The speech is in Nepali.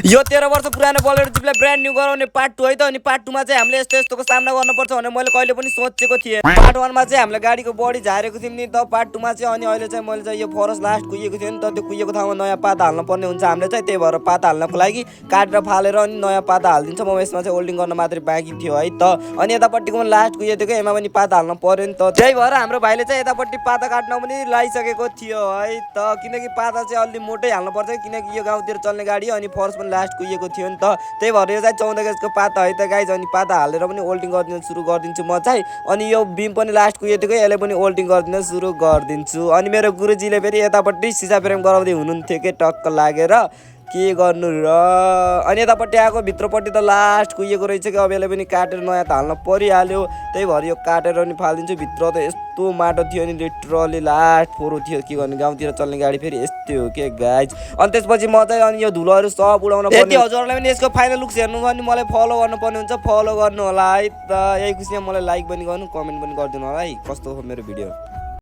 यो 13 वर्ष पुरानो बोलेरो जिपलाई ब्रान्ड न्यू गराउने पार्ट 2 है त। अनि पार्ट 2 मा चाहिँ हामीले यस्तो यस्तोको सामना गर्नुपर्छ भनेर मैले कहिले पनि सोचेको थिएँ। पार्ट 1 मा चाहिँ हामीले गाडीको बडी झारेको थियौँ नि त। पार्ट 2 मा चाहिँ अनि अहिले चाहिँ मैले चाहिँ यो फरेस्ट लास्ट कुहिएको थियो नि त। त्यो कुहिएको ठाउँमा नयाँ पाता हाल्न पर्ने हुन्छ हामीले चाहिँ। त्यही भएर पाता हाल्नको लागि काटेर फालेर अनि नयाँ पाता हालिदिन्छ। म यसमा चाहिँ होल्डिङ गर्न मात्रै बाँकी थियो है त। अनि यतापट्टिको लास्ट कुहिएको थियो यसमा पनि पाता हाल्न पर्यो नि त। त्यही भएर हाम्रो भाइले चाहिँ यतापट्टि पाता काट्न पनि लागिसकेको थियो है त। किनकि पाता चाहिँ अलि मोटै हाल्नु पर्छ किनकि यो गाउँतिर चल्ने गाडी अनि फरेस्ट पनि लास्ट कुहिएको थियो नि त। त्यही भएर यो चाहिँ 14 गजको पाता है त गाइज। अनि पाता हालेर पनि होल्डिङ गरिदिन सुरु गरिदिन्छु म चाहिँ। अनि यो बिम पनि लास्ट कुहिएको थियो यसले पनि होल्डिङ गरिदिन सुरु गरिदिन्छु। अनि मेरो गुरुजीले फेरि यतापट्टि सिसा फ्रेम गराउँदै हुनुहुन्थ्यो कि टक्क लागेर के गर्नु र। अनि यतापट्टि आएको भित्रपट्टि त लास्ट कुहिएको रहेछ कि अब यसले पनि काटेर नयाँ त हाल्न परिहाल्यो। त्यही भएर यो काटेर पनि फालिदिन्छु। भित्र त यस्तो माटो थियो नि लिटरली लास्ट फोरो थियो। के गर्ने गाउँतिर चल्ने गाडी फेरि यस्तै हो के गाइज। अनि त्यसपछि म चाहिँ अनि यो धुलोहरू सब उडाउन पर्ने। यदि हजुरहरूलाई पनि यसको फाइनल लुक्स हेर्नु भने मलाई फलो गर्नुपर्ने हुन्छ। फलो गर्नु होला है त। यही खुसीमा मलाई लाइक पनि गर्नु कमेन्ट पनि गरिदिनु होला है। कस्तो हो मेरो भिडियो।